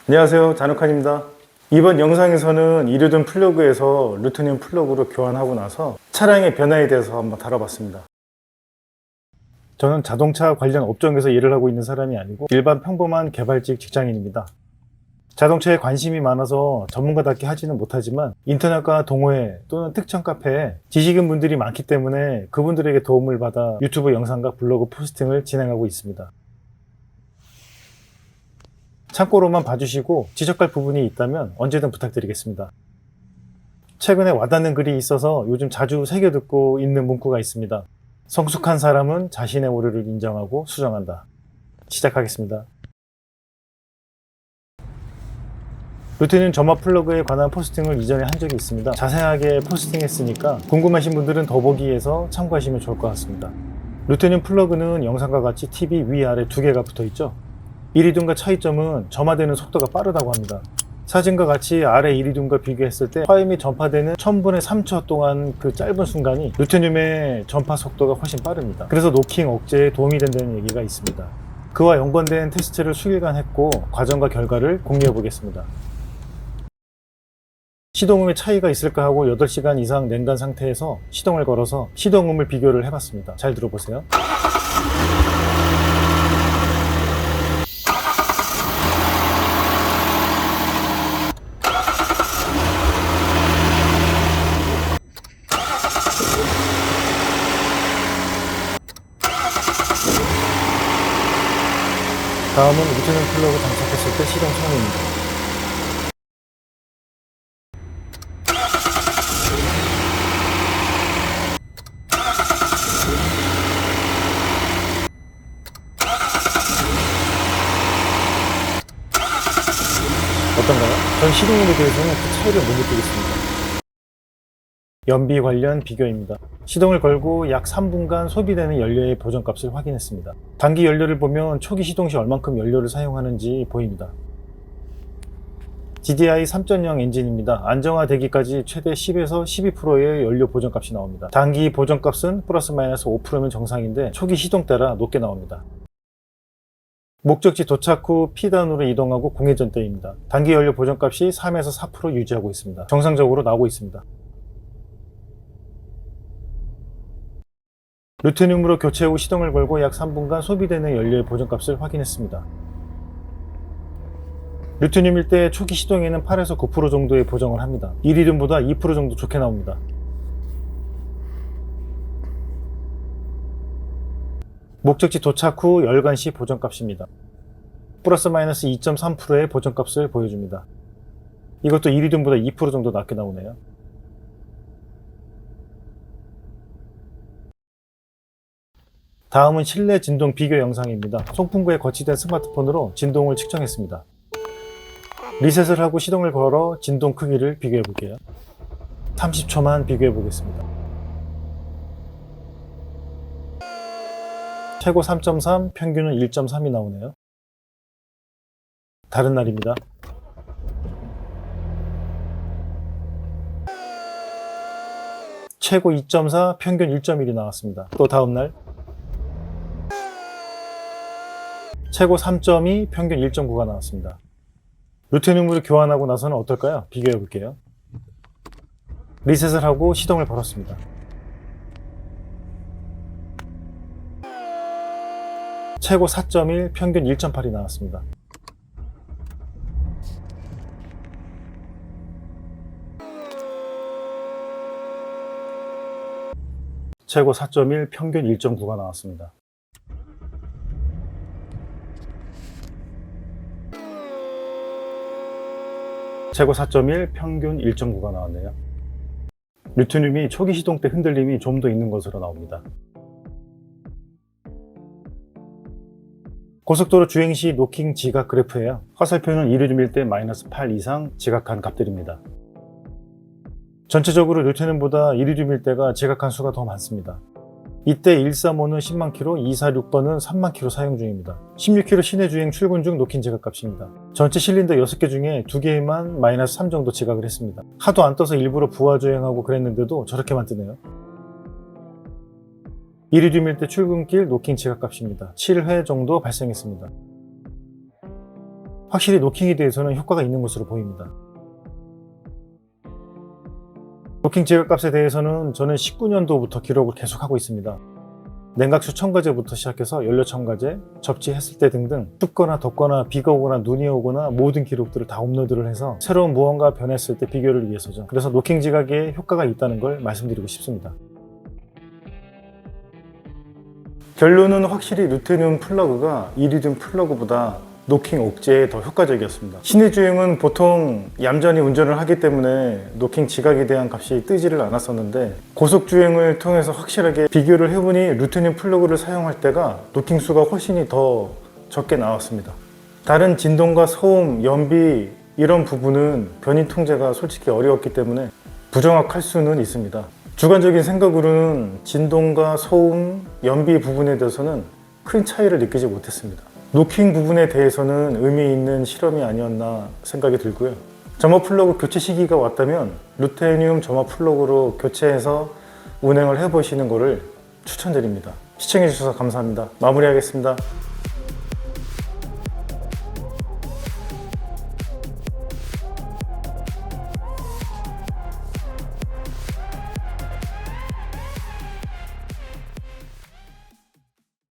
안녕하세요, 잔욱한입니다. 이번 영상에서는 이르든 플러그에서 루트늄 플러그로 교환하고 나서 차량의 변화에 대해서 한번 다뤄봤습니다. 저는 자동차 관련 업종에서 일을 하고 있는 사람이 아니고 일반 평범한 개발직 직장인입니다. 자동차에 관심이 많아서 전문가답게 하지는 못하지만 인터넷과 동호회 또는 특정 카페에 지식인 분들이 많기 때문에 그분들에게 도움을 받아 유튜브 영상과 블로그 포스팅을 진행하고 있습니다. 참고로만 봐주시고 지적할 부분이 있다면 언제든 부탁드리겠습니다. 최근에 와닿는 글이 있어서 요즘 자주 새겨 듣고 있는 문구가 있습니다. 성숙한 사람은 자신의 오류를 인정하고 수정한다. 시작하겠습니다. 루트늄 점화 플러그에 관한 포스팅을 이전에 한 적이 있습니다. 자세하게 포스팅했으니까 궁금하신 분들은 더보기에서 참고하시면 좋을 것 같습니다. 루트늄 플러그는 영상과 같이 팁이 위아래 두 개가 붙어 있죠. 이리듐과 차이점은 점화되는 속도가 빠르다고 합니다. 사진과 같이 아래 이리듐과 비교했을 때 화염이 전파되는 1000분의 3초 동안 그 짧은 순간이 루테늄의 전파 속도가 훨씬 빠릅니다. 그래서 노킹 억제에 도움이 된다는 얘기가 있습니다. 그와 연관된 테스트를 수일간 했고 과정과 결과를 공유해 보겠습니다. 시동음의 차이가 있을까 하고 8시간 이상 냉간 상태에서 시동을 걸어서 시동음을 비교를 해봤습니다. 잘 들어보세요. 다음은 루테늄 플러그 장착했을 때 시동 소음입니다. 어떤가요? 전 시동음에 대해서는 그 차이를 못 느끼겠습니다. 연비 관련 비교입니다. 시동을 걸고 약 3분간 소비되는 연료의 보정값을 확인했습니다. 단기 연료를 보면 초기 시동 시 얼만큼 연료를 사용하는지 보입니다. GDI 3.0 엔진입니다. 안정화되기까지 최대 10에서 12%의 연료 보정값이 나옵니다. 단기 보정값은 플러스 마이너스 5%면 정상인데 초기 시동 따라 높게 나옵니다. 목적지 도착 후 P단으로 이동하고 공회전 때입니다. 단기 연료 보정값이 3에서 4% 유지하고 있습니다. 정상적으로 나오고 있습니다. 루테늄으로 교체 후 시동을 걸고 약 3분간 소비되는 연료의 보정값을 확인했습니다. 루테늄일 때 초기 시동에는 8에서 9% 정도의 보정을 합니다. 이리듐보다 2% 정도 좋게 나옵니다. 목적지 도착 후 열관 시 보정값입니다. 플러스 마이너스 2.3%의 보정값을 보여줍니다. 이것도 이리듐보다 2% 정도 낮게 나오네요. 다음은 실내 진동 비교 영상입니다. 송풍구에 거치된 스마트폰으로 진동을 측정했습니다. 리셋을 하고 시동을 걸어 진동 크기를 비교해 볼게요. 30초만 비교해 보겠습니다. 최고 3.3, 평균은 1.3이 나오네요. 다른 날입니다. 최고 2.4, 평균 1.1이 나왔습니다. 또 다음 날 최고 3.2, 평균 1.9가 나왔습니다. 루테늄으로 교환하고 나서는 어떨까요? 비교해 볼게요. 리셋을 하고 시동을 걸었습니다. 최고 4.1, 평균 1.8이 나왔습니다. 최고 4.1, 평균 1.9가 나왔습니다. 최고 4.1, 평균 1.9가 나왔네요. 루테늄이 초기 시동 때 흔들림이 좀 더 있는 것으로 나옵니다. 고속도로 주행 시 노킹 지각 그래프예요. 화살표는 이리듐일 때 마이너스 8 이상 지각한 값들입니다. 전체적으로 루테늄보다 이리듐일 때가 지각한 수가 더 많습니다. 이때 135는 10만 킬로, 246번은 3만 킬로 사용 중입니다. 16km 시내 주행 출근 중 노킨 지각 값입니다. 전체 실린더 6개 중에 2개에만 마이너스 3 정도 지각을 했습니다. 하도 안 떠서 일부러 부하 주행하고 그랬는데도 저렇게만 뜨네요. 이리듐일 때 출근길 노킹 지각 값입니다. 7회 정도 발생했습니다. 확실히 노킹에 대해서는 효과가 있는 것으로 보입니다. 노킹 지갑값에 대해서는 저는 19년도부터 기록을 계속하고 있습니다. 냉각수 첨가제부터 시작해서 연료 첨가제, 접지했을 때 등등 춥거나 덥거나 비가 오거나 눈이 오거나 모든 기록들을 다 업로드를 해서 새로운 무언가 변했을 때 비교를 위해서죠. 그래서 노킹 지각에 효과가 있다는 걸 말씀드리고 싶습니다. 결론은 확실히 루테늄 플러그가 이리듐 플러그보다 노킹 옥제에 더 효과적이었습니다. 시내 주행은 보통 얌전히 운전을 하기 때문에 노킹 지각에 대한 값이 뜨지를 않았었는데 고속 주행을 통해서 확실하게 비교를 해보니 루테늄 플러그를 사용할 때가 노킹 수가 훨씬 더 적게 나왔습니다. 다른 진동과 소음, 연비 이런 부분은 변이 통제가 솔직히 어려웠기 때문에 부정확할 수는 있습니다. 주관적인 생각으로는 진동과 소음, 연비 부분에 대해서는 큰 차이를 느끼지 못했습니다. 노킹 부분에 대해서는 의미 있는 실험이 아니었나 생각이 들고요. 점화 플러그 교체 시기가 왔다면 루테늄 점화 플러그로 교체해서 운행을 해보시는 것을 추천드립니다. 시청해주셔서 감사합니다. 마무리하겠습니다.